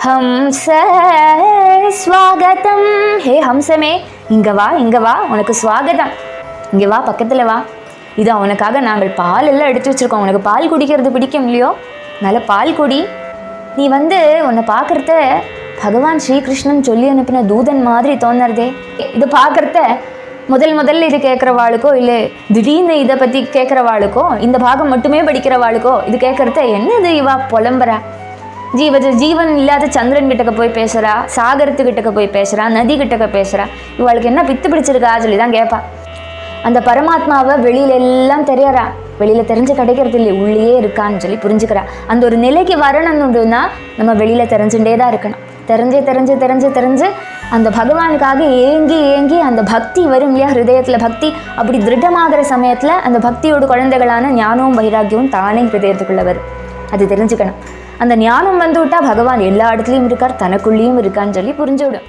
ஹம்ச ஸ்வாகதம். ஹே ஹம்சமே, இங்கே வா, இங்கே வா, உனக்கு ஸ்வாகதம். இங்கே வா, பக்கத்தில் வா. இது அவனுக்காக நாங்கள் பால் எல்லாம் எடுத்து வச்சுருக்கோம். உனக்கு பால் குடிக்கிறது பிடிக்கும் இல்லையோ, நல்ல பால் குடி. நீ உன்னை பார்க்குறத பகவான் ஸ்ரீகிருஷ்ணன் சொல்லி அனுப்பின தூதன் மாதிரி தோணுறதே. இது பார்க்குறத முதல்ல இது கேட்குறவாளுக்கோ, இல்லை திடீர்னு இதை பற்றி கேட்குறவாளுக்கோ, இந்த பாகம் மட்டுமே படிக்கிறவாளுக்கோ இது கேட்குறத என்னது இவா புலம்புறா, ஜீவன் இல்லாத சந்திரன் கிட்டக்க போய் பேசுகிறா, சாகரத்துக்கிட்டக்க போய் பேசுகிறா, நதி கிட்டக்க பேசுகிறா, இவளுக்கு என்ன பித்து பிடிச்சிருக்கா சொல்லி தான் கேட்பா. அந்த பரமாத்மாவை வெளியில எல்லாம் தெரியறா, வெளியில் தெரிஞ்சு கிடைக்கிறது இல்லை, உள்ளேயே இருக்கான்னு சொல்லி புரிஞ்சுக்கிறா. அந்த ஒரு நிலைக்கு வரணும்னுன்னா நம்ம வெளியில் தெரிஞ்சுட்டே தான் இருக்கணும். தெரிஞ்சு அந்த பகவானுக்காக ஏங்கி அந்த பக்தி வரும் இல்லையா, ஹிருதயத்தில் பக்தி அப்படி திருடமாகிற சமயத்தில் அந்த பக்தியோட குழந்தைகளான ஞானமும் வைராக்கியமும் தானே ஹிருதயத்துக்குள்ளே வரும். அது தெரிஞ்சுக்கணும். அந்த ஞானம் வந்து விட்டா பகவான் எல்லா இடத்துலையும் இருக்கார், தனக்குள்ளேயும் இருக்கான்னு சொல்லி புரிஞ்சுவிடும்.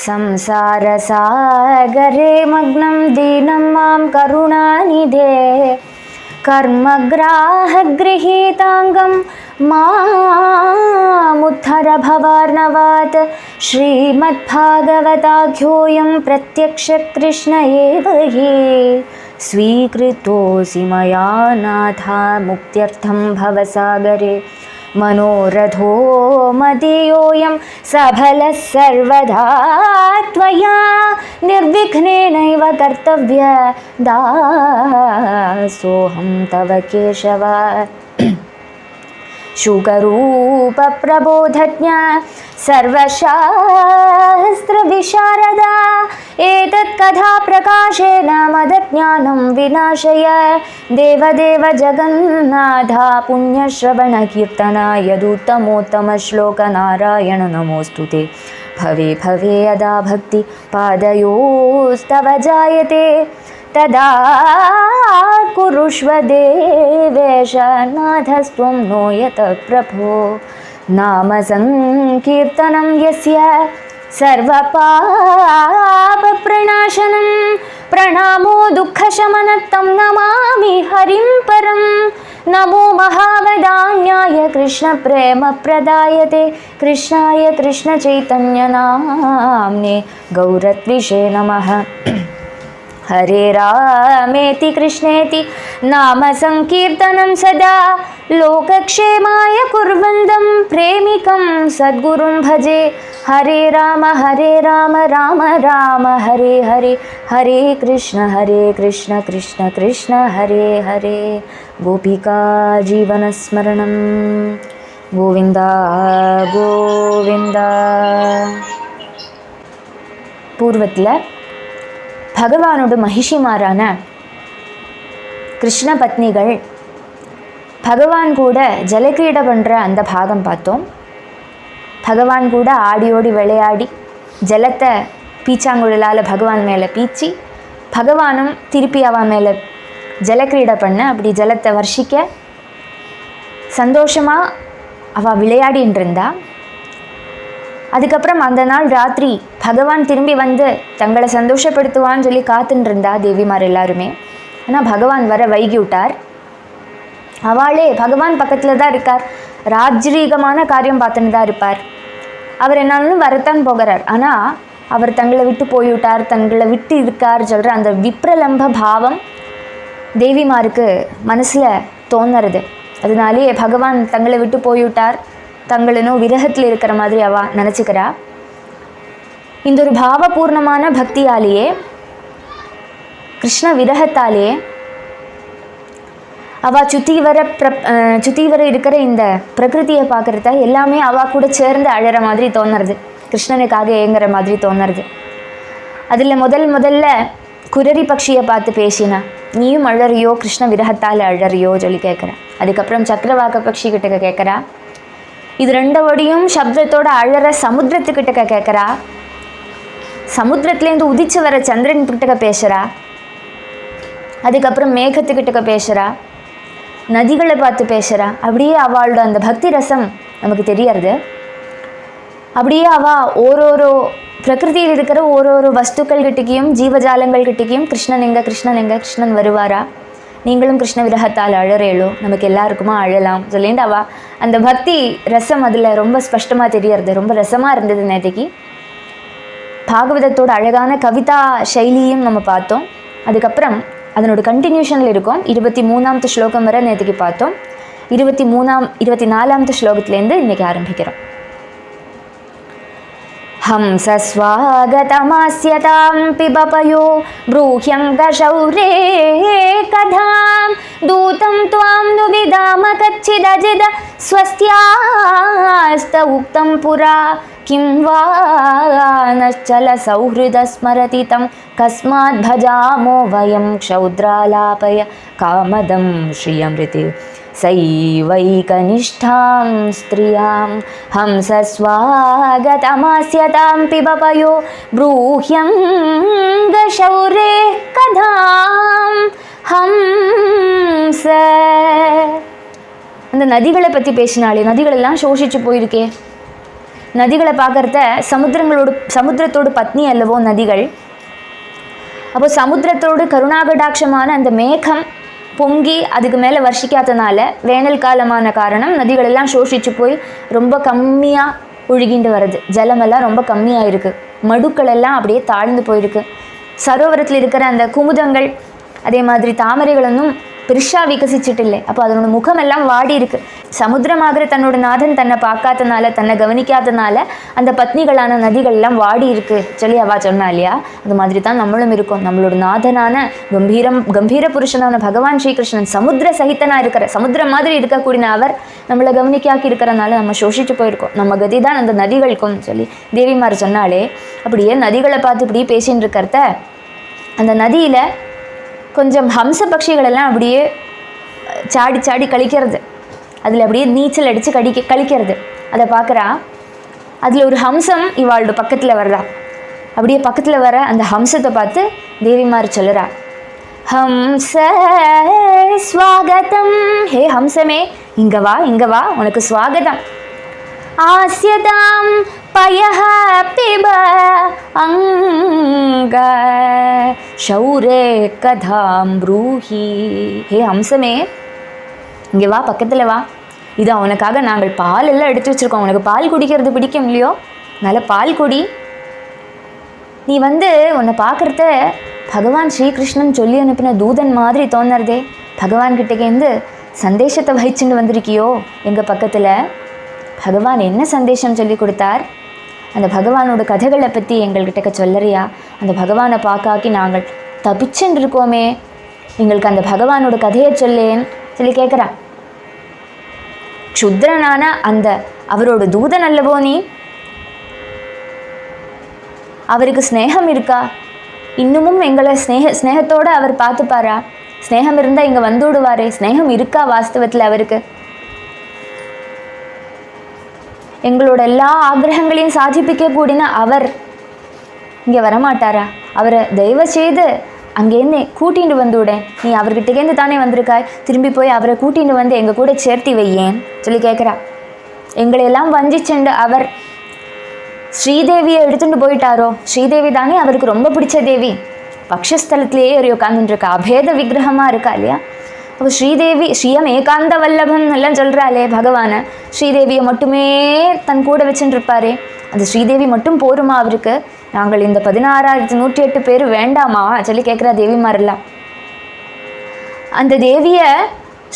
संसारसागरे मग्नं दीनं मां करुणानिधे कर्मग्राहगृहीताङ्गं मामुद्धर भवार्णवात् श्रीमद्भागवताख्योऽयं प्रत्यक्षकृष्ण एव हि स्वीकृतोऽसि मया नाथा मुक्त्यर्थं भवसागरे मनोरथो मदीयोऽयं सफलः सर्वदा त्वया निर्विघ्नेनैव कर्तव्यः दासोऽहं तव केशव शुकरूपप्रबोधज्ञा सर्वशास्त्रविशारदा एतत् कथा प्रकाशेन मदज्ञानं विनाशय देवदेव जगन्नाथा पुण्यश्रवणकीर्तना यदुत्तमोत्तमश्लोक नारायण नमोऽस्तु ते भवे भवे यदा भक्ति पादयोस्तव जायते तदा कुरुष्व देवेश नाथस्त्वं नो यत प्रभो नाम संकीर्तनं यस्य सर्वपापप्रणाशनं प्रणामो दुःखशमनं नमामि हरिं परं नमो महावदान्याय कृष्णप्रेमप्रदायते कृष्णाय कृष्णचैतन्यनाम्ने गौरत्विषे नमः हरे रामेति कृष्णेति नाम संकीर्तनं सदा लोकक्षेमाय कुर्वन्तं प्रेमिकं सद्गुरुं भजे हरे राम राम राम हरे हरे हरे कृष्ण कृष्ण कृष्ण हरे हरे गोपिका जीवनस्मरणं गोविन्द गोविन्द पूर्वத்தில் பகவானோட மகிஷிமாரான கிருஷ்ண பத்னிகள் பகவான் கூட ஜலக்கிரீடை பண்ணுற அந்த பாகம் பார்த்தோம். பகவான் கூட ஆடியோடி விளையாடி ஜலத்தை பீச்சாங்குழலால் பகவான் மேலே பீச்சி பகவானும் திருப்பி அவன் மேலே ஜலக்கிரீடை பண்ண அப்படி ஜலத்தை வர்ஷிக்க சந்தோஷமாக அவள் விளையாடின்னு இருந்தா. அதுக்கப்புறம் அந்த நாள் ராத்திரி பகவான் திரும்பி வந்து தங்களை சந்தோஷப்படுத்துவான்னு சொல்லி காத்துன்னு இருந்தா தேவிமார் எல்லாருமே. ஆனால் பகவான் வர வைகி விட்டார். அவளே பகவான் பக்கத்தில் தான் இருக்கார், ராஜ்ரீகமான காரியம் பார்த்துன்னு தான் இருப்பார். அவர் என்னாலும் வரத்தான் போகிறார். ஆனால் அவர் தங்களை விட்டு போய்விட்டார், தங்களை விட்டு இருக்கார் சொல்கிற அந்த விப்ரலம்ப பாவம் தேவிமாருக்கு மனசில் தோணுறது. அதனாலே பகவான் தங்களை விட்டு போய்விட்டார், தங்களும் விரகத்தில் இருக்கிற மாதிரி அவ நினச்சிக்கிறா. இந்த ஒரு பாவபூர்ணமான பக்தியாலேயே கிருஷ்ண விரகத்தாலே அவள் சுற்றி வர இருக்கிற இந்த பிரகிருதியை பார்க்குறத எல்லாமே அவள் கூட சேர்ந்து அழற மாதிரி தோணுறது, கிருஷ்ணனுக்காக ஏங்குற மாதிரி தோணுறது. அதில் முதல்ல குரரி பக்ஷியை பார்த்து பேசினா, நீயும் அழறியோ கிருஷ்ண விரகத்தால் அழறியோ சொல்லி கேட்குறா. அதுக்கப்புறம் சக்கரவாக்க பக்ஷி கிட்ட கேட்குறா. இது ரெண்டோடையும் சப்தத்தோட அழற சமுத்திரத்துக்கிட்ட கேட்குறா. சமுத்திரத்துலேருந்து உதிச்சு வர சந்திரன் கிட்ட பேசுகிறா. அதுக்கப்புறம் மேகத்துக்கிட்ட பேசுகிறா, நதிகளை பார்த்து பேசுகிறா. அப்படியே அவளோட அந்த பக்தி ரசம் நமக்கு தெரியறது. அப்படியே அவள் ஓரோரோ பிரகிருதியில் இருக்கிற ஓரோரோ வஸ்துக்கள்கிட்டையும் ஜீவஜாலங்கள்கிட்டையும் கிருஷ்ணன் எங்க கிருஷ்ணன் வருவாரா, நீங்களும் கிருஷ்ண விரகத்தால் அழறேளோ, நமக்கு எல்லாருக்குமா அழலாம் சொல்லிட்டு அவள் அந்த பக்தி ரசம் அதில் ரொம்ப ஸ்பஷ்டமாக தெரியறது. ரொம்ப ரசமாக இருந்தது. நேற்றுக்கு பாகவதத்தோட அழகான கவிதா சைலியும் நம்ம பார்த்தோம். அதுக்கப்புறம் அதனோட கண்டினியூஷனில் இருக்கும். 23வது ஸ்லோகம் வரை நேற்றுக்கு பார்த்தோம். 24வது ஸ்லோகத்துலேருந்து இன்றைக்கி ஆரம்பிக்கிறோம். ஹம்ச ஸ்வாகதமாஸ்யதாம் பிபபயோ ப்ரூஹ்யங்கஷௌரே கதாம் தூதம் த்வாம் நுவிதாம கச்சிதஜித ஸ்வஸ்த்யாஸ்த உக்தம் புரா கிம் வா நச்சல சௌஹ்ருத ஸ்மரதி தம் கஸ்மாத் பஜாமோ வயம் க்ஷௌத்ராலாபய காமதம் ஸ்ரீயம்ரிதி சைவைகனிஷ்டாம் ஸ்திரியாம் ஹம்ச ஸ்வாகதமாஸ்யதாம் பிபபயோ ப்ரூஹ்யங்கஷௌரே கதாம் ஹம்ச. அந்த நதிகளை பற்றி பேசினாலே, நதிகளெல்லாம் சோஷிச்சு போயிருக்கே. நதிகளை பார்க்குறத சமுத்திரத்தோடு பத்னி அல்லவோ நதிகள். அப்போ சமுத்திரத்தோடு கருணாகடாட்சமான அந்த மேகம் பொங்கி அதுக்கு மேலே வர்ஷிக்காதனால வேனல் காலமான காரணம் நதிகளெல்லாம் சோஷிச்சு போய் ரொம்ப கம்மியாக ஒழுகிண்டு வருது. ஜலமெல்லாம் ரொம்ப கம்மியாக இருக்குது. மடுக்கள் எல்லாம் அப்படியே தாழ்ந்து போயிருக்கு. சரோவரத்தில் இருக்கிற அந்த குமுதங்கள் அதே மாதிரி தாமரைகளொன்னும் பெருசாக விகசிச்சுட்டு இல்லை. அப்போ அதனோட முகமெல்லாம் வாடி இருக்கு. சமுத்திரமாகிற தன்னோட நாதன் தன்னை பார்க்காதனால, தன்னை கவனிக்காதனால அந்த பத்னிகளான நதிகள்லாம் வாடி இருக்கு சொல்லி அவா சொன்னா இல்லையா. அது மாதிரி தான் நம்மளும் இருக்கோம். நம்மளோட நாதனான கம்பீர புருஷனான பகவான் ஸ்ரீகிருஷ்ணன் சமுத்திர சகித்தனா இருக்கிற, சமுத்திரம் மாதிரி இருக்கக்கூடிய அவர் நம்மளை கவனிக்காக்கி இருக்கிறனால நம்ம சோஷிச்சு போயிருக்கோம். நம்ம கதி தான் அந்த நதிகளுக்கும் சொல்லி தேவிமார் சொன்னாலே. அப்படியே நதிகளை பார்த்து இப்படி பேசின்னு இருக்கிறத அந்த நதியில் கொஞ்சம் ஹம்ச பட்சிகளெல்லாம் அப்படியே சாடி கழிக்கிறது. அதில் அப்படியே நீச்சல் அடித்து கழிக்கிறது. அதை பார்க்குறா. அதில் ஒரு ஹம்சம் இவாளோட பக்கத்தில் வர்றா. அப்படியே பக்கத்தில் வர அந்த ஹம்சத்தை பார்த்து தேவிமார் சொல்லுறா, ஹம்ச ஸ்வாகதம். ஹே ஹம்சமே, இங்கே வா, உனக்கு ஸ்வாகதம். ஆஸ்யதாம் பயஹ பிப அங்க ஷௌரே கதாம் ப்ரூஹி. ஹே ஹம்சமே, இங்கே வா, பக்கத்தில் வா. இது அவனுக்காக நாங்கள் பால் எல்லாம் எடுத்து வச்சுருக்கோம். உனக்கு பால் குடிக்கிறது பிடிக்கும் இல்லையோ, நல்ல பால் குடி. நீ உன்னை பார்க்குறத பகவான் ஸ்ரீகிருஷ்ணன் சொல்லி அனுப்பின தூதன் மாதிரி தோணுறதே. பகவான்கிட்டேருந்து சந்தேஷத்தை வகிச்சுட்டு வந்திருக்கியோ எங்கள் பக்கத்தில். பகவான் என்ன சந்தேஷம் சொல்லி கொடுத்தார்? அந்த பகவானோட கதைகளை பற்றி எங்கள்கிட்ட சொல்லறியா? அந்த பகவானை பார்க்காக்கி நாங்கள் தப்பிச்சுன்னு இருக்கோமே, எங்களுக்கு அந்த பகவானோட கதையை சொல்லேன்னு சொல்லி கேட்குறா. க்ஷுத்ரனான அந்த அவரோட தூதன் அல்லவோ நீ? அவருக்கு ஸ்நேகம் இருக்கா? இன்னமும் எங்களை ஸ்நேகத்தோடு அவர் பார்த்துப்பாரா? ஸ்நேகம் இருந்தால் இங்கே வந்து விடுவாரே. ஸ்நேகம் இருக்கா வாஸ்தவத்தில் அவருக்கு? எங்களோட எல்லா ஆக்கிரகங்களையும் சாதிப்பிக்க கூடின அவர் இங்கே வரமாட்டாரா? அவரை தயவு செய்து அங்கேருந்து கூட்டிகிட்டு வந்து விடேன். நீ அவர்கிட்டேருந்து தானே வந்திருக்காய், திரும்பி போய் அவரை கூட்டிகிட்டு வந்து எங்கள் கூட சேர்த்தி வையேன் சொல்லி கேட்குறா. எங்களையெல்லாம் வஞ்சிச்சுண்டு அவர் ஸ்ரீதேவியை எடுத்துகிட்டு போயிட்டாரோ? ஸ்ரீதேவி தானே அவருக்கு ரொம்ப பிடிச்ச தேவி. பக்ஷஸ்தலத்திலேயே ஒரு உட்காந்துட்டுருக்கா, அபேத விக்கிரகமாக இருக்கா இல்லையா. அப்போ ஸ்ரீதேவி ஸ்ரீயம் ஏகாந்த வல்லபன் எல்லாம் சொல்கிறாளே பகவானை. ஸ்ரீதேவியை மட்டுமே தன் கூட வச்சுட்டு இருப்பாரே. அந்த ஸ்ரீதேவி மட்டும் போருமா அவருக்கு? நாங்கள் இந்த 16,108 பேர் வேண்டாமா சொல்லி கேட்குறா தேவிமாரெல்லாம். அந்த தேவியை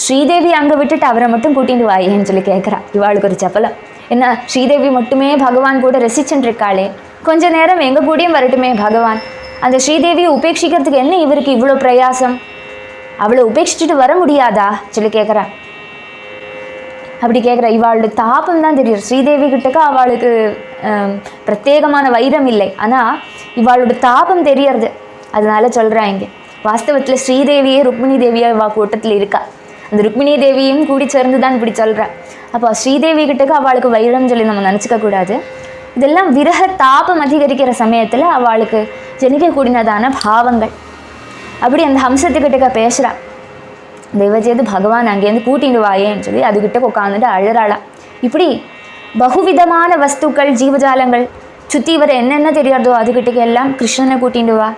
ஸ்ரீதேவி அங்கே விட்டுட்டு அவரை மட்டும் கூட்டிட்டு வாயேன்னு சொல்லி கேட்குறா. இவாளுக்கு ஒரு சப்பலம். என்ன, ஸ்ரீதேவி மட்டுமே பகவான் கூட ரசிச்சுட்டு இருக்காளே, கொஞ்ச நேரம் எங்கள் கூடயும் வரட்டுமே பகவான். அந்த ஸ்ரீதேவியை உபேட்சிக்கிறதுக்கு என்ன இவருக்கு இவ்வளோ பிரயாசம், அவளை உபேட்சிச்சுட்டு வர முடியாதா சொல்லி கேட்குறேன். அப்படி கேட்குற இவாளோட தாபம் தான் தெரியும். ஸ்ரீதேவி கிட்டக்க அவளுக்கு பிரத்யேகமான வைரம் இல்லை, ஆனால் இவாளோட தாபம் தெரியறது. அதனால சொல்கிறேன், இங்கே வாஸ்தவத்தில் ஸ்ரீதேவியே ருக்மிணி தேவியாக இவா கூட்டத்தில் இருக்கா. அந்த ருக்மிணி தேவியும் கூடி சேர்ந்து தான் இப்படி சொல்கிறேன். அப்போ ஸ்ரீதேவி கிட்டக்க அவளுக்கு வைரம் சொல்லி நம்ம நினச்சிக்க கூடாது. இதெல்லாம் விரக தாபம் அதிகரிக்கிற சமயத்தில் அவளுக்கு ஜனிக்கக்கூடியதான பாவங்கள். அப்படி அந்த ஹம்சத்துக்கிட்டக்க பேசுகிறா, தெய்வஜேது பகவான் அங்கேருந்து கூட்டிட்டு வாயேன்னு சொல்லி அதுக்கிட்ட உட்காந்துட்டு அழறாளாம். இப்படி பகுவிதமான வஸ்துக்கள் ஜீவஜாலங்கள் சுற்றி வர என்னென்ன தெரியாதோ அதுக்கிட்டக்கு எல்லாம் கிருஷ்ணனை கூட்டிட்டு வா,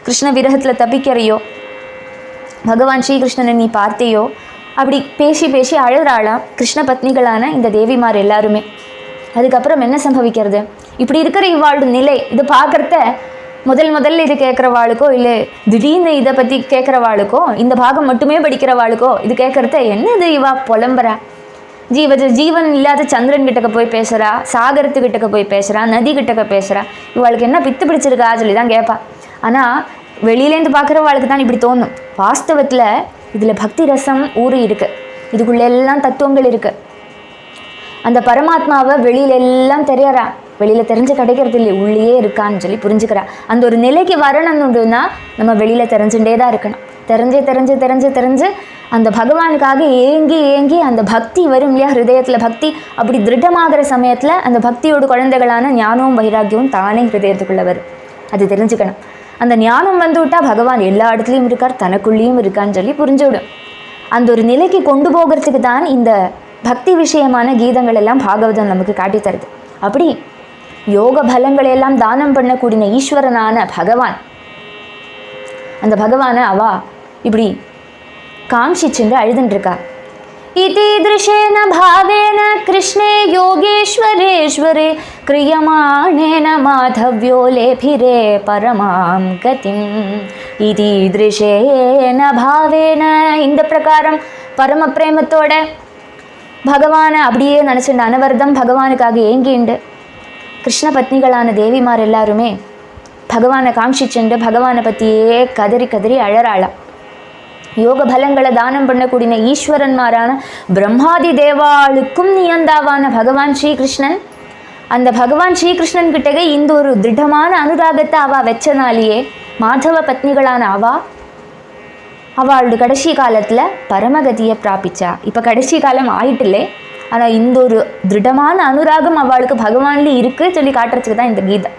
கிருஷ்ண விரகத்தில் தப்பிக்கிறையோ, பகவான் ஸ்ரீகிருஷ்ணனை நீ பார்த்தையோ, அப்படி பேசி பேசி அழுறாளாம் கிருஷ்ண பத்னிகளான இந்த தேவிமார் எல்லாருமே. அதுக்கப்புறம் என்ன சம்பவிக்கிறது, இப்படி இருக்கிற இவாளோட நிலை இது பார்க்குறத முதல்ல இது கேட்குறவாளுக்கோ இல்லை திடீர்னு இதை பற்றி கேட்குறவாளுக்கோ, இந்த பாகம் மட்டுமே படிக்கிறவாளுக்கோ இது கேட்குறத என்னது இவா புலம்புறா, ஜீவன் இல்லாத சந்திரன் கிட்டக்க போய் பேசுகிறா, சாகரத்துக்கிட்டக்க போய் பேசுகிறா, நதி கிட்டக்க பேசுகிறா, இவாளுக்கு என்ன பித்து பிடிச்சிருக்கா சொல்லி தான் கேட்பா. ஆனால் வெளியிலேருந்து பார்க்குறவாளுக்கு தான் இப்படி தோணும். வாஸ்தவத்தில் இதில் பக்தி ரசம் ஊறி இருக்குது, இதுக்குள்ள எல்லாம் தத்துவங்கள் இருக்குது. அந்த பரமாத்மாவை வெளியிலெல்லாம் தெரியறா, வெளியில் தெரிஞ்சு கிடைக்கிறது இல்லை, உள்ளே இருக்கான்னு சொல்லி புரிஞ்சுக்கிறா. அந்த ஒரு நிலைக்கு வரணும்னா நம்ம வெளியில் தெரிஞ்சுட்டே தான் இருக்கணும். தெரிஞ்சு அந்த பகவானுக்காக ஏங்கி அந்த பக்தி வரும் இல்லையா, ஹிருதயத்தில் பக்தி அப்படி திருடமாகிற சமயத்தில் அந்த பக்தியோட குழந்தைகளான ஞானமும் வைராக்கியமும் தானே ஹிருதயத்துக்குள்ளே வரும். அது தெரிஞ்சுக்கணும். அந்த ஞானம் வந்து விட்டால் பகவான் எல்லா இடத்துலையும் இருக்கார், தனக்குள்ளேயும் இருக்கான்னு சொல்லி புரிஞ்சுவிடும். அந்த ஒரு நிலைக்கு கொண்டு போகிறதுக்கு தான் இந்த பக்தி விஷயமான கீதங்கள் எல்லாம் பாகவதம் நமக்கு காட்டி தருது. அப்படி யோக பலங்களை எல்லாம் தானம் பண்ணக்கூடிய ஈஸ்வரனான பகவான், அந்த பகவானை அவா இப்படி காமிச்சிச்சுண்டு அழுதுன்ட்ருக்கா. இதீதृशेन भावेन कृष्णे योगेश्वरेश्वरे क्रियमाणेन माधव्यो लेभिरे परमां गतिम्. இதீதृशेन भावेन இந்த பிரகாரம் பரம பிரேமத்தோட பகவானை அப்படியே நினச்சிண்டு அனவர்தம் பகவானுக்காக ஏங்கிண்டு கிருஷ்ண பத்னிகளான தேவிமார் எல்லாருமே பகவானை காமிச்சிச்சுண்டு பகவானை பற்றியே கதறி அழறாளாம். யோக பலங்களை தானம் பண்ணக்கூடிய ஈஸ்வரன்மாரான பிரம்மாதி தேவாளுக்கும் நியந்தாவான பகவான் ஸ்ரீகிருஷ்ணன், அந்த பகவான் ஸ்ரீகிருஷ்ணன் கிட்டக இந்த ஒரு திருடமான அனுராகத்தை அவா வச்சனாலேயே மாதவ பத்னிகளான அவளோட கடைசி காலத்தில் பரமகதியை பிராபிச்சா. இப்போ கடைசி காலம் ஆயிட்டில்லே, ஆனால் இந்த ஒரு திருடமான அனுராகம் அவளுக்கு பகவான்லேயே இருக்குது சொல்லி காட்டுறதுக்கு தான் இந்த கீதம்.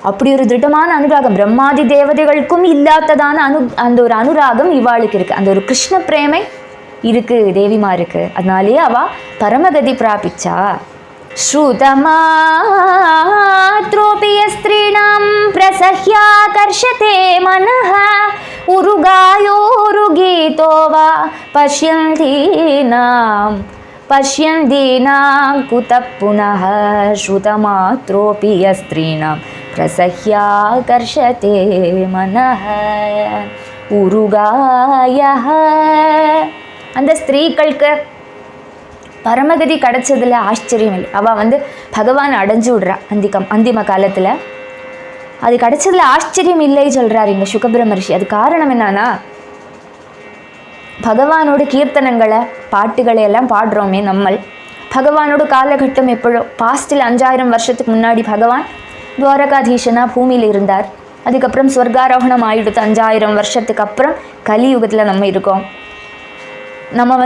அப்படி ஒரு திருடமான அனுராகம் பிரம்மாதி தேவதைகளுக்கும் இல்லாததான அந்த ஒரு அனுராகம் இவாளுக்கு இருக்குது. அந்த ஒரு கிருஷ்ண பிரேமை இருக்குது தேவிமாருக்கு. அதனாலேயே அவள் பரமகதி பிராபிச்சா. ஸ்ருதமாத்ரோபி ஸ்திரீணாம் பிரசஹ்யாகர்ஷதே மனஹ உருகாயோருகீதோ வா பஷ்யந்தீனாம் குதः புனः ஸ்ருதமாத்ரோபி ஸ்திரீணாம் பிரசஹ்யாகர்ஷதே மனஹ உருகாயஹ. அந்த ஸ்திரீகளுக்கு பரமகதி கிடைச்சதில் ஆச்சரியம் இல்லை. அவள் பகவான் அடைஞ்சு விடுறா அந்திம காலத்தில். அது கிடைச்சதில் ஆச்சரியம் இல்லை சொல்கிறார் இங்கே சுகபிரம்ம ரிஷி. அது காரணம் என்னன்னா, பகவானோட கீர்த்தனங்களை பாட்டுகளை எல்லாம் பாடுறோமே நம்மள். பகவானோட காலகட்டம் எப்பொழுதோ பாஸ்டில் 5000 வருஷத்துக்கு முன்னாடி பகவான் துவாரகாதீஷனா பூமியில் இருந்தார். அதுக்கப்புறம் ஸ்வர்காரோகணம் ஆயிடுத்து. 5000 வருஷத்துக்கு அப்புறம் கலியுகத்தில் நம்ம இருக்கோம். நம்ம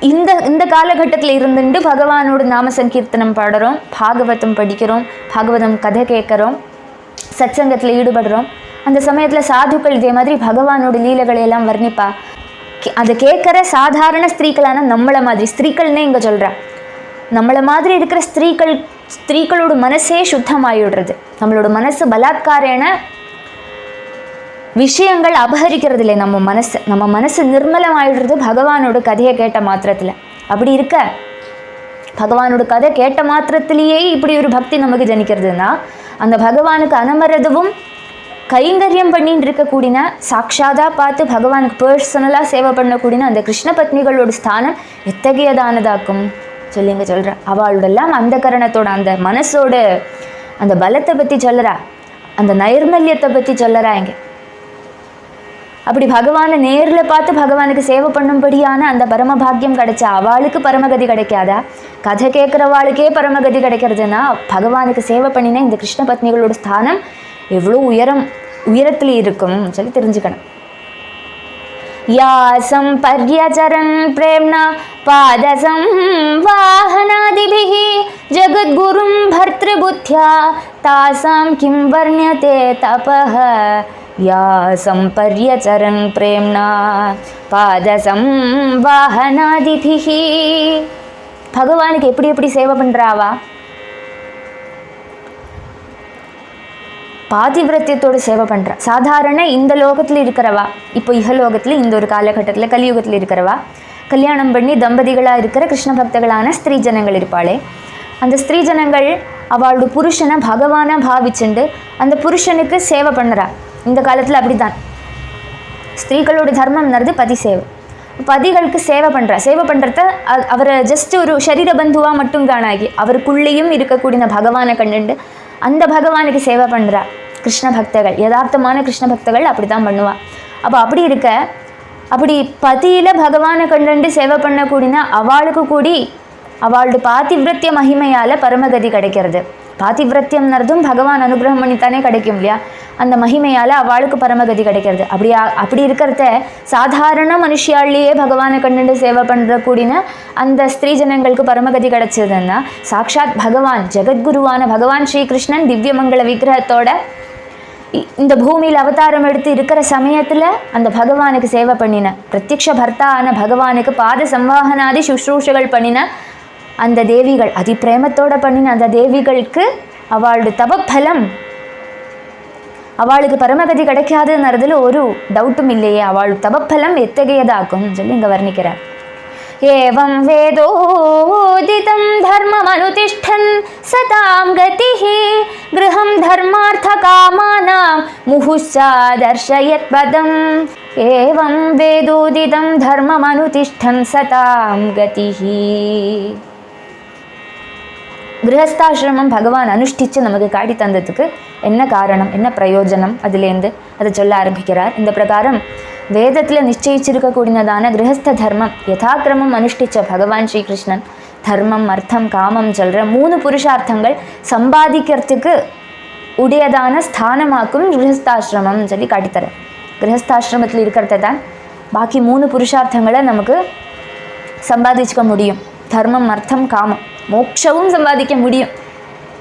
இந்த காலகட்டத்தில் இருந்துட்டு பகவானோட நாம சங்கீர்த்தனம் பாடுறோம், பாகவதம் படிக்கிறோம், பாகவதம் கதை கேட்குறோம், சத்சங்கத்தில் ஈடுபடுறோம். அந்த சமயத்தில் சாதுக்கள் இதே மாதிரி பகவானோட லீலைகளை எல்லாம் வர்ணிப்பா. அதை கேட்குற சாதாரண ஸ்திரீக்களான நம்மளை மாதிரி ஸ்திரீக்கள்னே இங்கே சொல்கிறா. நம்மளை மாதிரி இருக்கிற ஸ்திரீகளோட மனசே சுத்தமாயிடுறது. நம்மளோட மனசு பலாத்காரேன விஷயங்கள் அபகரிக்கிறது இல்லை. நம்ம மனசு நிர்மலமாயிடுறது பகவானோட கதையை கேட்ட மாத்திரத்தில். அப்படி இருக்க பகவானோட கதை கேட்ட மாத்திரத்திலேயே இப்படி ஒரு பக்தி நமக்கு ஜனிக்கிறதுனா, அந்த பகவானுக்கு அனமரதுவும் கைங்கரியம் பண்ணிட்டு இருக்கக்கூடிய சாட்சாதாக பார்த்து பகவானுக்கு பர்சனலாக சேவை பண்ணக்கூடிய அந்த கிருஷ்ண பத்னிகளோட ஸ்தானம் எத்தகையதானதாக்கும் சொல்லிங்க சொல்கிறா. அவளோடெல்லாம் அந்த கரணத்தோட அந்த மனசோட அந்த பலத்தை பற்றி சொல்கிறா. அந்த நைர்மல்யத்தை பற்றி சொல்லறாங்க. அப்படி பகவானை நேரில் பார்த்து பகவானுக்கு சேவை பண்ணும்படியான அந்த பரமபாக்கியம் கிடைச்சா அவளுக்கு பரமகதி கிடைக்காதா? கதை கேட்குறவாளுக்கே பரமகதி கிடைக்கிறதுனா பகவானுக்கு சேவை பண்ணினா இந்த கிருஷ்ண பத்னிகளோட ஸ்தானம் எவ்வளோ உயரத்தில் இருக்கும் சொல்லி தெரிஞ்சுக்கணும். யாசம் பர்யச்சரன் பிரேம்னா பாதசம் வாஹனாதிபிஹி ஜகத்குரும் பர்த்ருபுத்யா தாசாம் கிம் வர்ணியதே தபஹ. யாசம் பர்யச்சரன் பிரேம்னா பாதசம் வாஹனாதிபிஹி. பகவானுக்கு எப்படி எப்படி சேவை பண்ணுறாவா? பாதிவிரத்தியத்தோடு சேவை பண்ணுறா. சாதாரண இந்த லோகத்தில் இருக்கிறவா, இப்போ இகலோகத்தில் இந்த ஒரு காலகட்டத்தில் கலியுகத்தில் இருக்கிறவா, கல்யாணம் பண்ணி தம்பதிகளாக இருக்கிற கிருஷ்ண பக்தர்களான ஸ்திரீ ஜனங்கள் இருப்பாளே, அந்த ஸ்திரீ ஜனங்கள் அவளோட புருஷனை பகவானை பாவிச்சுண்டு அந்த புருஷனுக்கு சேவை பண்ணுறா. இந்த காலத்தில் அப்படி தான் ஸ்திரீகளோட தர்மம்ன்றது பதி சேவை. பதிகளுக்கு சேவை பண்ணுறா. சேவை பண்ணுறத அவரை ஜஸ்ட் ஒரு சரீர பந்துவாக மட்டும் காணாகி அவருக்குள்ளேயும் இருக்கக்கூடிய பகவானை கண்டுண்டு அந்த பகவானுக்கு சேவை பண்ணுறா கிருஷ்ண பக்தர்கள். யதார்த்தமான கிருஷ்ண பக்தர்கள் அப்படி தான் பண்ணுவா. அப்போ அப்படி இருக்க, அப்படி பதியில் பகவானை கண்டுண்டு சேவை பண்ணக்கூடியனா அவளுக்கு கூடி அவளோட பாதிவிரத்திய மகிமையால் பரமகதி கிடைக்கிறது. பாதிவிரத்தியம்னதும் பகவான் அனுகிரகம் பண்ணித்தானே கிடைக்கும் இல்லையா? அந்த மகிமையால் அவளுக்கு பரமகதி கிடைக்கிறது. அப்படி இருக்கிறத சாதாரண மனுஷியாலேயே பகவானை கண்டுண்டு சேவை பண்ணுறக்கூடின அந்த ஸ்திரீ ஜனங்களுக்கு பரமகதி கிடைச்சதுன்னா சாக்ஷாத் பகவான் ஜெகத்குருவான பகவான் ஸ்ரீகிருஷ்ணன் திவ்யமங்கள விக்கிரகத்தோட இந்த பூமியில் அவதாரம் எடுத்து இருக்கிற சமயத்தில் அந்த பகவானுக்கு சேவை பண்ணின பிரத்யக்ஷ பர்த்தா ஆன பகவானுக்கு பாத சம்வாகனாதி சுஷ்ரூஷைகள் பண்ணின அந்த தேவிகள், அதி பிரேமத்தோட பண்ணின அந்த தேவிகளுக்கு அவளோட தபப்பலம் அவளுக்கு பரமகதி கிடைக்காதுன்றதுல ஒரு டவுட்டும் இல்லையே. அவள் தபப்பலம் எத்தகையதாகும் சொல்லி இங்கே வர்ணிக்கிறார். ஏவம் வேதோதிதம் தர்மம் அனுதிஷ்டன் சதாம் கதிஹி கிரகம் தர்மார்த்த காமானாம் முஹுஸ்ஸா தர்ஷயத் பதம். ஏவம் வேதோதிதம் தர்மம் அனுதிஷ்டன் சதாம் கதிஹி. கிரகஸ்தாசிரமம் பகவான் அனுஷ்டித்து நமக்கு காட்டி தந்ததுக்கு என்ன காரணம், என்ன பிரயோஜனம், அதுலேருந்து அதை சொல்ல ஆரம்பிக்கிறார். இந்த பிரகாரம் வேதத்தில் நிச்சயிச்சிருக்கக்கூடியதான கிரகஸ்த தர்மம் யதாக்கிரமம் அனுஷ்டித்த பகவான் ஸ்ரீகிருஷ்ணன் தர்மம் அர்த்தம் காமம் சொல்கிற 3 புருஷார்த்தங்கள் சம்பாதிக்கிறதுக்கு உடையதான ஸ்தானமாக்கும் கிரகஸ்தாசிரமம் சொல்லி காட்டித்தர. கிரகஸ்தாசிரமத்தில் இருக்கிறத தான் பாக்கி 3 புருஷார்த்தங்களை நமக்கு சம்பாதிச்சுக்க முடியும். தர்மம் அர்த்தம் காமம் மோட்சமும் சம்பாதிக்க முடியும்.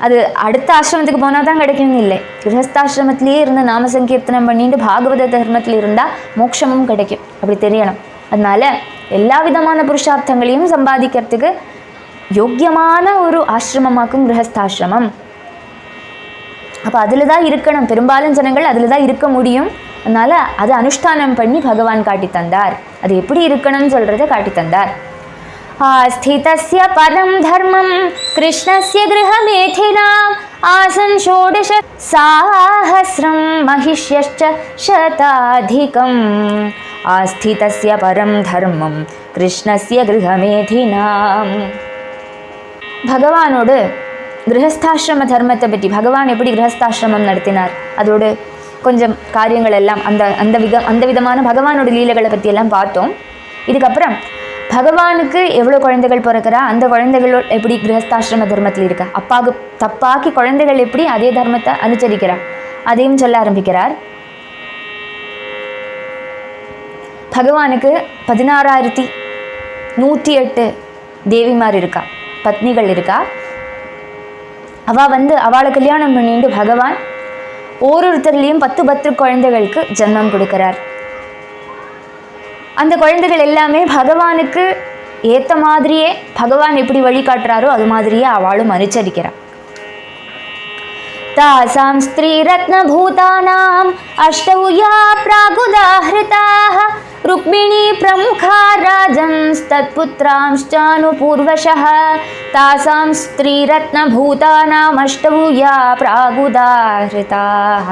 அது அடுத்த ஆசிரமத்துக்கு போனால் தான் கிடைக்கணும் இல்லை. கிரகஸ்தாசிரமத்திலேயே இருந்து நாம சங்கீர்த்தனம் பண்ணிட்டு பாகவத தர்மத்தில் இருந்தால் மோட்சமும் கிடைக்கும். அப்படி தெரியணும். அதனால எல்லா விதமான புருஷார்த்தங்களையும் சம்பாதிக்கிறதுக்கு யோக்கியமான ஒரு ஆசிரமமாக்கும் கிரகஸ்தாசிரமம். அப்போ அதில் தான் இருக்கணும். பெரும்பாலும் ஜனங்கள் அதில் தான் இருக்க முடியும். அதனால் அதை அனுஷ்டானம் பண்ணி பகவான் காட்டி தந்தார். அது எப்படி இருக்கணும்னு சொல்கிறத காட்டி தந்தார். ஆஸ்திதஸ்ய பரம் தர்மம் கிருஷ்ணஸ்ய கிருஹமேதினாம் ஆசன் ஷோடச சாஹஸ்ரம் மஹிஷ்யஸ்ச சதாதிகம். ஆஸ்திதஸ்ய பரம் தர்மம் கிருஷ்ணஸ்ய கிருஹமேதினாம். பகவானோடு கிரகஸ்தாசிரம தர்மத்தை பற்றி பகவான் எப்படி கிரகஸ்தாசிரமம் நடத்தினார் அதோடு கொஞ்சம் காரியங்கள் எல்லாம் அந்த விதமான பகவானோட லீலைகளை பற்றியெல்லாம் பார்த்தோம். இதுக்கப்புறம் பகவானுக்கு எவ்வளோ குழந்தைகள் பிறக்கிறா, அந்த குழந்தைகளோட எப்படி கிரகஸ்தாசிரம தர்மத்தில் இருக்கா, அப்பாவுக்கு தப்பாக்கி குழந்தைகள் எப்படி அதே தர்மத்தை அனுசரிக்கிறார் அதையும் சொல்ல ஆரம்பிக்கிறார். பகவானுக்கு 16,108 தேவிமார் இருக்கா, பத்னிகள் இருக்கா. அவளை கல்யாணம் பண்ணிட்டு பகவான் ஒருத்தர்லேயும் 10 குழந்தைகளுக்கு ஜன்மம் கொடுக்கிறார். அந்த குழந்தைகள் எல்லாமே பகவானுக்கு ஏற்ற மாதிரியே பகவான் எப்படி வழிகாட்டுறாரோ அது மாதிரியே அவளும் அனுசரிக்கிறார். தாசாம் ஸ்திரீ ரத்ன பூதானாம் அஷ்டௌ யா ப்ராகுதாஹ்ருதாஹ ருக்மிணி பிரமுகா ராஜன்ஸ்தத்புத்ராம்ஷ்சானுபூர்வஷः. தாசாம் ஸ்திரீ ரத்ன பூதானாம் அஷ்டௌ யா ப்ராகுதாஹ்ருதாஹ.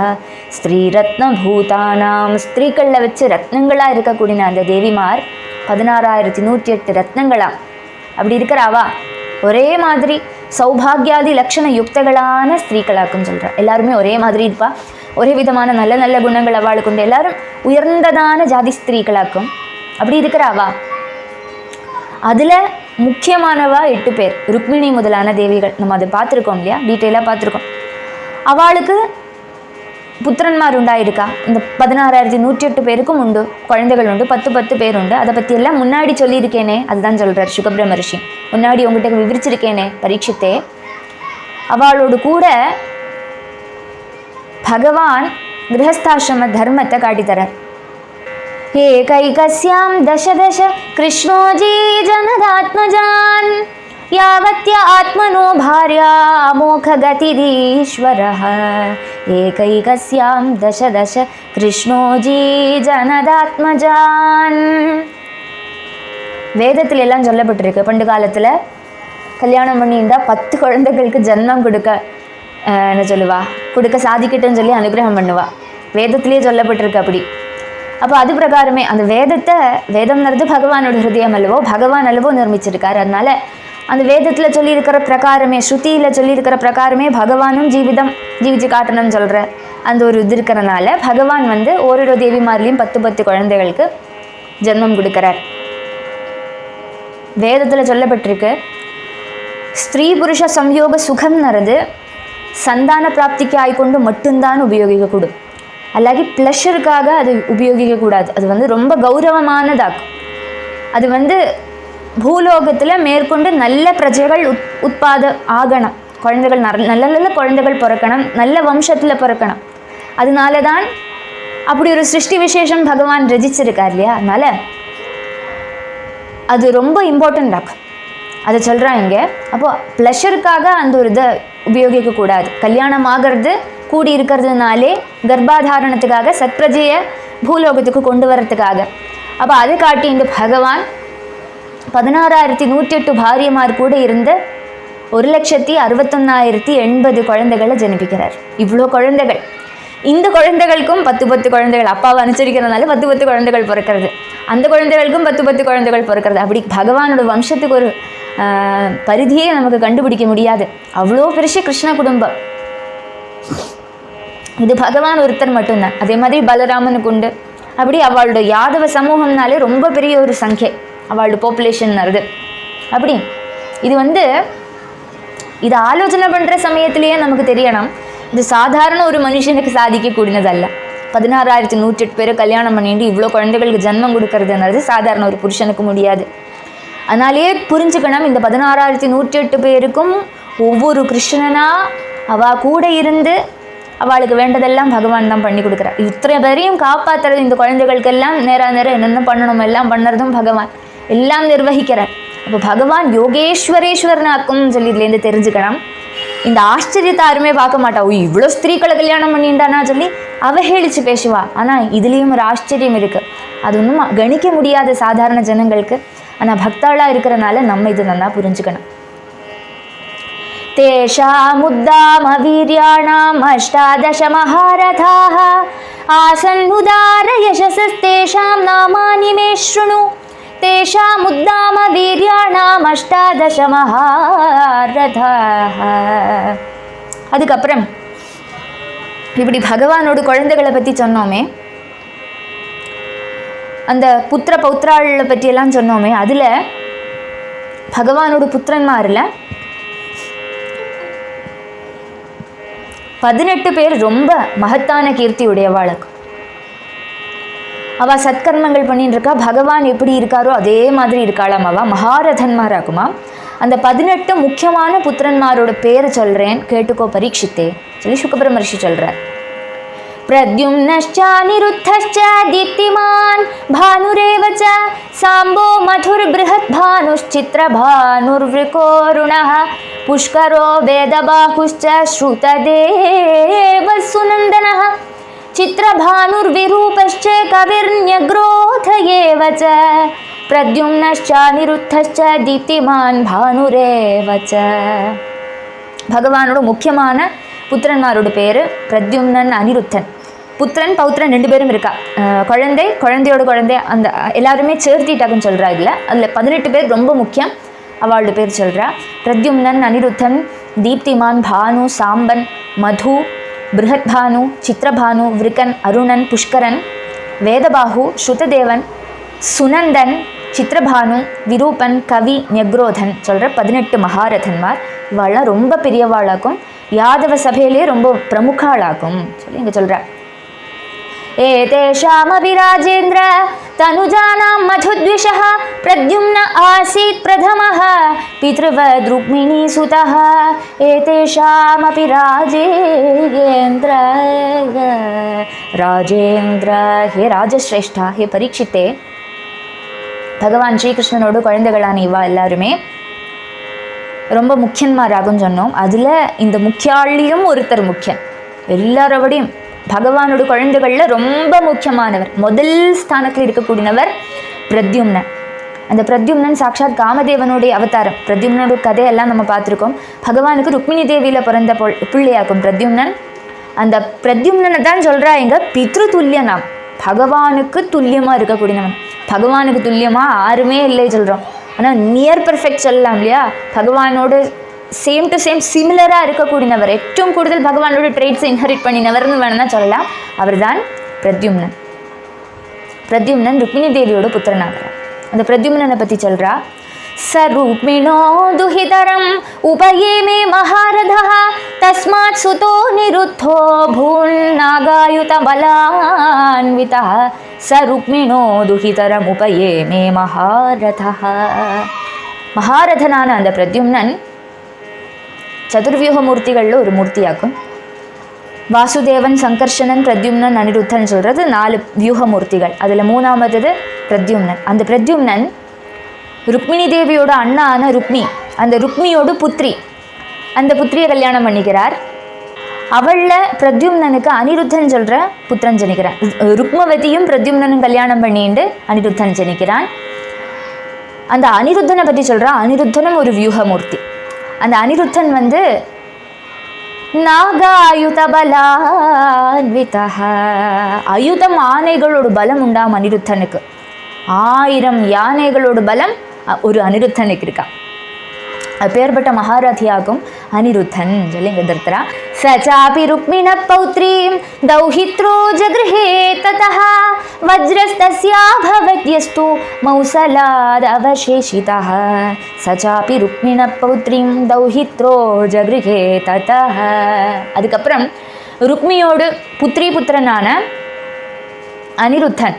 ஸ்திரீ ரத்ன பூதானாம் ஸ்திரீகளில் வச்சு ரத்னங்களாக இருக்கக்கூடிய அந்த தேவிமார் 16,108 ரத்னங்களா அப்படி இருக்கிறாவா. ஒரே மாதிரி சௌபாகியாதி லட்சண யுக்தங்களான ஸ்திரீகளாக்கும் சொல்கிறார். எல்லாருமே ஒரே மாதிரி இருப்பா, ஒரே விதமான நல்ல நல்ல குணங்கள் அவளுக்கு உண்டு, எல்லாரும் உயர்ந்ததான ஜாதி ஸ்திரீகளாக்கும். அப்படி இருக்கிறாவா அதில் முக்கியமானவா 8 பேர், ருக்மிணி முதலான தேவிகள். நம்ம அதை பார்த்துருக்கோம் இல்லையா, டீட்டெயிலாக பார்த்துருக்கோம். அவளுக்கு புத்திரன்மார் உண்டாயிருக்கா. இந்த 16,108 பேருக்கும் உண்டு, குழந்தைகள் உண்டு, 10 பேர் உண்டு. அதை பற்றி எல்லாம் முன்னாடி சொல்லியிருக்கேனே, அதுதான் சொல்கிறார் சுகபிரம்ம ரிஷி. முன்னாடி உங்கள்கிட்ட விவரிச்சிருக்கேனே பரீட்சித்தே. அவளோடு கூட பகவான் கிரகஸ்தாசிரம தர்மத்தை காட்டித்தரார். ஏகைகஸ்யாம் தச கிருஷ்ணோஜி ஜனதாத்மஜான் யாவத்ய ஆத்மனோ பார்யா அமோக கதிரீஸ்வரः. ஏகைகஸ்யாம் தச கிருஷ்ணோஜி ஜனதாத்மஜான். வேதத்தில் எல்லாம் சொல்லப்பட்டிருக்கு, பண்டு காலத்தில் கல்யாணம் பண்ணியிருந்தா 10 குழந்தைகளுக்கு ஜன்மம் என்ன சொல்லுவா, கொடுக்க சாதிக்கட்டுன்னு சொல்லி அனுகிரகம் பண்ணுவா. வேதத்திலே சொல்லப்பட்டிருக்கு அப்படி. அப்போ அது பிரகாரமே அந்த வேதம்ன்றது பகவானோட ஹிருதயம் அல்லவோ, பகவான் அல்லவோ நிர்மிச்சிருக்கார். அதனால அந்த வேதத்தில் சொல்லியிருக்கிற பிரகாரமே, ஸ்ருதியில் சொல்லியிருக்கிற பிரகாரமே பகவானும் ஜீவிச்சு காட்டணும்னு சொல்கிற அந்த ஒரு இது இருக்கிறனால பகவான் ஓரிரு தேவிமார்லேயும் 10 குழந்தைகளுக்கு ஜென்மம் கொடுக்குறார். வேதத்தில் சொல்லப்பட்டிருக்கு, ஸ்திரீ புருஷ சம்யோக சுகம்ன்றது சந்தான பிராப்திக்கு ஆய்கொண்டு மட்டும்தான் உபயோகிக்கக்கூடும். அல்லாகி ப்ளஷருக்காக அது உபயோகிக்கக்கூடாது. அது ரொம்ப கௌரவமானதாகும். அது பூலோகத்தில் மேற்கொண்டு நல்ல பிரஜைகள் ஆகணும், குழந்தைகள் நல்ல நல்ல குழந்தைகள் பிறக்கணும், நல்ல வம்சத்தில் பிறக்கணும். அதனால தான் அப்படி ஒரு சிருஷ்டி விசேஷம் பகவான் ரசிச்சிருக்கார் இல்லையா. அதனால் அது ரொம்ப இம்பார்ட்டண்ட் ஆகும். அதை சொல்கிறான் இங்கே. அப்போது ப்ளஷருக்காக அந்த ஒரு இதை உபயோகிக்கக்கூடாது. கல்யாணம் ஆகிறது கூடி இருக்கிறதுனாலே கர்ப்பாதாரணத்துக்காக சத்பிரஜையை பூலோகத்துக்கு கொண்டு வரத்துக்காக. அப்போ அதை காட்டி இந்த பகவான் 16,108 பாரியமார் கூட இருந்த 1,61,80 குழந்தைகளை ஜனிப்பிக்கிறார். இவ்வளோ குழந்தைகள். இந்த குழந்தைகளுக்கும் 10 குழந்தைகள், அப்பாவை அனுசரிக்கிறதுனால 10 குழந்தைகள் பிறக்கிறது. அந்த குழந்தைகளுக்கும் 10 குழந்தைகள் பிறக்கிறது. அப்படி பகவானோட வம்சத்துக்கு ஒரு பரிதியே நமக்கு கண்டுபிடிக்க முடியாது. அவ்வளோ பெருசு கிருஷ்ண குடும்பம். இது பகவான் ஒருத்தர் மட்டும்தான். அதே மாதிரி பலராமனுக்கு உண்டு. அப்படி அவளோட யாதவ சமூகம்னாலே ரொம்ப பெரிய ஒரு சங்கை, அவளோட பாப்புலேஷன் வருது. அப்படி இது இது ஆலோசனை பண்ணுற சமயத்திலேயே நமக்கு தெரியணும், இது சாதாரண ஒரு மனுஷனுக்கு சாதிக்கக்கூடியதல்ல. 16,108 பேரை கல்யாணம் பண்ணிட்டு இவ்வளோ குழந்தைகளுக்கு ஜன்மம் கொடுக்கறதுன்றது சாதாரண ஒரு புருஷனுக்கு முடியாது. அதனாலேயே புரிஞ்சுக்கணும், இந்த 16,108 பேருக்கும் ஒவ்வொரு கிருஷ்ணனா அவள் கூட இருந்து அவளுக்கு வேண்டதெல்லாம் பகவான் தான் பண்ணி கொடுக்குறார். இத்தனை பேரையும் காப்பாற்றுறது, இந்த குழந்தைகளுக்கெல்லாம் நேரம் என்னென்ன பண்ணணும் எல்லாம் பண்ணுறதும் பகவான், எல்லாம் நிர்வகிக்கிறார். அப்போ பகவான் யோகேஸ்வரேஸ்வரனாக்கும் சொல்லி இதுலேருந்து தெரிஞ்சுக்கணும். இந்த ஆச்சரியத்தை யாருமே பார்க்க மாட்டா. இவ்வளோ ஸ்திரீக்களை கல்யாணம் பண்ணிட்டானா சொல்லி அவஹேளிச்சு பேசுவா. ஆனால் இதுலேயும் ஒரு ஆச்சரியம் இருக்குது. அது ஒன்றும் கணிக்க முடியாத சாதாரண ஜனங்களுக்கு. ஆனால் பக்தாளாக இருக்கிறனால நம்ம இது நல்லா புரிஞ்சுக்கணும். தேஷாமுத்தாம வீர்யாணாம் 18 மகாரதாः ஆசன்னுதார யசஸஸ்தேஷாம் நாமானி மே ஷ்ருணு. தேஷாமுத்தாம வீர்யாணாம் 18 மகாரதாः. அதுக்கப்புறம் இப்படி பகவானோட குழந்தைகளை பற்றி சொன்னோமே, அந்த புத்திர பௌத்ராளை பற்றியெல்லாம் சொன்னோமே, அதில் பகவானோட புத்திரன்மாரில் 18 பேர் ரொம்ப மகத்தான கீர்த்தி உடையவாளுக்கு. அவள் சத்கர்மங்கள் பண்ணிட்டு இருக்கா. பகவான் எப்படி இருக்காரோ அதே மாதிரி இருக்காளாம். அவள் மகாரதன்மாராக்குமா. அந்த 18 முக்கியமான புத்திரன்மாரோட பேரை சொல்கிறேன், கேட்டுக்கோ பரீட்சித்தே சொல்லி சுகபிரம்ம ரிஷி சொல்கிறார். பிரத்யும்னश्च அனிருத்தश्च दीप्तिमान् भानुरेव च साम्बो मधुर्बृहत् भानुश्चित्रभानुर्वृकोरुणः पुष्करो वेदबाहुश्च श्रुतदेवः सुनन्दनः चित्रभानुर्विरूपश्च कविर्न्यग्रोथ एव च प्रद्युम्नश्च अनिरुद्धश्च दीप्तिमान् भानुरेव च. பகவானோட முக்கியமான புத்திரன்மாரோட பேர் பிரத்யும்னன், அனிருத்தன். புத்திரன் பௌத்திரன் 2 பேரும் இருக்கா. குழந்தையோட குழந்தை அந்த எல்லாருமே சேர்த்திட்டாக்குன்னு சொல்கிறா. அதில் 18 பேர் ரொம்ப முக்கியம். அவளோட பேர் சொல்கிறா. பிரத்யும்னன், அனிருத்தன், தீப்திமான், பானு, சாம்பன், மது, பிருஹத்பானு, சித்திரபானு, விருக்கன், அருணன், புஷ்கரன், வேதபாகு, ஸ்ருததேவன், சுனந்தன், சித்திரபானு, விரூபன், கவி, ஞக்ரோதன் சொல்கிற 18 மகாரதன்மார். இவாள்லாம் ரொம்ப பெரியவாளாக்கும், யாதவ சபையிலே ரொம்ப பிரமுகாளாக்கும் சொல்லி இங்கே சொல்கிறார். एतेषामपि राजेन्द्र तनुजानां मधुद्विषः प्रद्युम्न आसीत् प्रथमः पितृवद् रुक्मिणीसुतः. एतेषामपि राजेन्द्र राजेन्द्र हे ராஜஸ்ரேஷ்டா, ஹே பரீட்சித்தே, பகவான் ஸ்ரீகிருஷ்ணனோட குழந்தைகளான இவா எல்லாருமே ரொம்ப முக்கியன்மாராகும்னு சொன்னோம். அதில் இந்த முக்கியாளியும் ஒருத்தர் முக்கியன். எல்லாரோடையும் பகவானோட குழந்தைகளில் ரொம்ப முக்கியமானவர், முதல் ஸ்தானத்தில் இருக்கக்கூடியவர் பிரத்யும்னன். அந்த பிரத்யும்னன் சாட்சாத் காமதேவனுடைய அவதாரம். பிரத்யும்னோட கதையெல்லாம் நம்ம பார்த்துருக்கோம். பகவானுக்கு ருக்மிணி தேவியில் பிறந்த பிள்ளையாக்கும் பிரத்யும்னன். அந்த பிரத்யும்னனை தான் சொல்கிறா இங்கே பித்ரு துல்லியனாம், பகவானுக்கு துல்லியமாக இருக்கக்கூடியவன். பகவானுக்கு துல்லியமாக யாருமே இல்லை சொல்கிறோம், ஆனால் நியர் பர்ஃபெக்ட் சொல்லலாம் இல்லையா. பகவானோடு சேம் டு சேம் சிமிலராக இருக்கக்கூடியவர், ഏറ്റവും കൂടുതൽ பகவானோட ட்ரேட்ஸை இன்ஹெரிட் பண்ணினவர்னு வேணும்னா சொல்லலாம். அவர் தான் பிரத்யும்னன். பிரத்யும்னன் ருக்மிணி தேவியோட புத்திரனாகிறார். அந்த பிரத்யும்னனை பற்றி சொல்கிறா. சரூக்மிணோ துஹிதரம் உபயேமே மகாரதः தஸ்மாத் சுதோ நிருத்தோ பூன் நாகாயுத பலான்விதः. சரூக்மிணோ துஹிதரம் உபயேமே மகாரதः. மகாரதனான அந்த பிரத்யும்னன் சதுர்வியூக மூர்த்திகளில் ஒரு மூர்த்தியாக்கும். வாசுதேவன், சங்கர்ஷனன், பிரத்யும்னன், அனிருத்தன் சொல்கிறது 4 வியூக மூர்த்திகள். அதில் 3ஆவது பிரத்யும்னன். அந்த பிரத்யும்னன் ருக்மிணி தேவியோட அண்ணான ருக்மி, அந்த ருக்மியோட புத்திரி, அந்த புத்திரியை கல்யாணம் பண்ணிக்கிறார். அவளில் பிரத்யும்னனுக்கு அனிருத்தன் சொல்கிற புத்திரன் ஜனிக்கிறான். ருக்மவதியும் பிரத்யும்னனும் கல்யாணம் பண்ணிட்டு அனிருத்தன் ஜனிக்கிறான். அந்த அனிருத்தனை பற்றி சொல்கிறா. அனிருத்தனும் ஒரு வியூகமூர்த்தி. அந்த அனிருத்தன் வந்து நாகாயுத பலான்விதः, ஆயுதம் ஆனைகளோட பலம் உண்டாம் அனிருத்தனுக்கு. 1000 யானைகளோட பலம் ஒரு அனிருத்தனுக்கு இருக்கா. அப்பேற்பட்ட மகாரதியாகும் அனிருத்தன் சொல்லி இங்கே திருத்தரா. சச்சாபி ருக்மிண பௌத்ரீம் தௌஹித்ரோ ஜகிருஹே ததः வஜ்ரஸ்தஸ்யா பவத்யஸ்து மௌசலாத் அவசேஷிதः. சச்சாபி ருக்மிண பௌத்ரீம் தௌஹித்ரோ ஜகிருஹே ததः. அதுக்கப்புறம் ருக்மியோடு புத்திரனான அனிருத்தன்,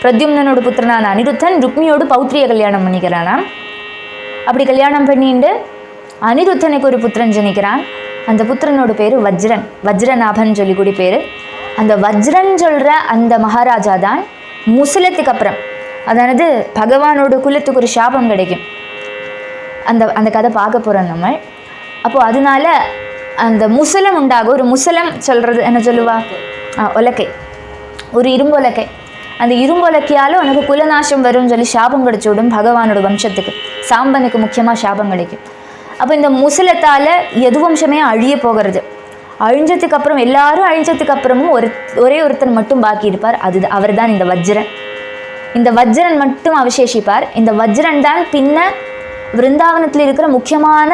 பிரத்யும்னனோட புத்திரனான அனிருத்தன் ருக்மியோடு பௌத்ரியை கல்யாணம் பண்ணிக்கிறானாம். அப்படி கல்யாணம் பண்ணிட்டு அனிருத்தனுக்கு ஒரு புத்திரன் ஜனிக்கிறான். அந்த புத்திரனோட பேர் வஜ்ரன், வஜ்ரநாபன் சொல்லி கூடி பேர். அந்த வஜ்ரன் சொல்கிற அந்த மகாராஜா தான் முசலத்துக்கு அப்புறம், அதாவது பகவானோட குலத்துக்கு ஒரு சாபம் கிடைக்கும். அந்த கதை பார்க்க போகிறோம் நம்ம. அப்போது அதனால அந்த முசலம் உண்டாகும். ஒரு முசலம் சொல்கிறது என்ன சொல்லுவா, உலக்கை, ஒரு இரும்பொலக்கை. அந்த இரும்பொலக்கையால் உனக்கு குலநாசம் வரும்னு சொல்லி சாபம் கிடைச்சி விடும் பகவானோட வம்சத்துக்கு. சாம்பனுக்கு முக்கியமாக சாபம் கிடைக்கும். அப்போ இந்த முசலத்தால் எது வம்சமே அழிய போகிறது. அழிஞ்சதுக்கு அப்புறம், எல்லாரும் அழிஞ்சதுக்கு அப்புறமும் ஒரே ஒருத்தன் மட்டும் பாக்கி இருப்பார். அவர் தான் இந்த வஜ்ரன். இந்த வஜ்ரன் மட்டும் அவசேஷிப்பார். இந்த வஜ்ரன் தான் பின்ன விருந்தாவனத்தில் இருக்கிற முக்கியமான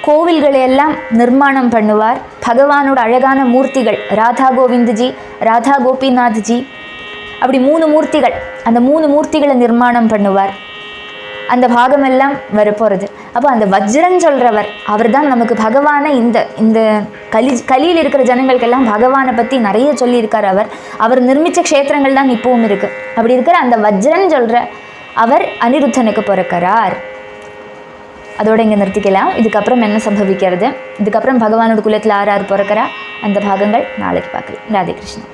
கோவில்களை எல்லாம் நிர்மாணம் பண்ணுவார். பகவானோட அழகான மூர்த்திகள், ராதா கோவிந்த்ஜி, ராதா கோபிநாத்ஜி, அப்படி 3 மூர்த்திகள், அந்த 3 மூர்த்திகளை நிர்மாணம் பண்ணுவார். அந்த பாகமெல்லாம் வரப்போகிறது. அப்போ அந்த வஜ்ரன் சொல்கிறவர், அவர் தான் நமக்கு பகவானை இந்த கலியில் இருக்கிற ஜனங்களுக்கெல்லாம் பகவானை பற்றி நிறைய சொல்லியிருக்கார். அவர் நிர்மித்த க்ஷேத்திரங்கள் தான் இப்பவும் இருக்குது. அப்படி இருக்கிற அந்த வஜ்ரன் சொல்கிற அவர் அனிருத்தனுக்கு பிறக்கிறார். அதோடு இங்கே நிறுத்திக்கலாம். இதுக்கப்புறம் என்ன சம்பவிக்கிறது, இதுக்கப்புறம் பகவானோட குலத்தில் யார் பிறக்கிறா, அந்த பாகங்கள் நாளைக்கு பார்க்கலாம். ராதே கிருஷ்ணன்.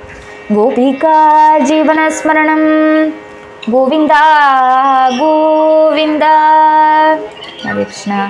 கோபிகா ஜீவனஸ்மரணம் கோவிந்தா கோவிந்தா. ராதே கிருஷ்ணா.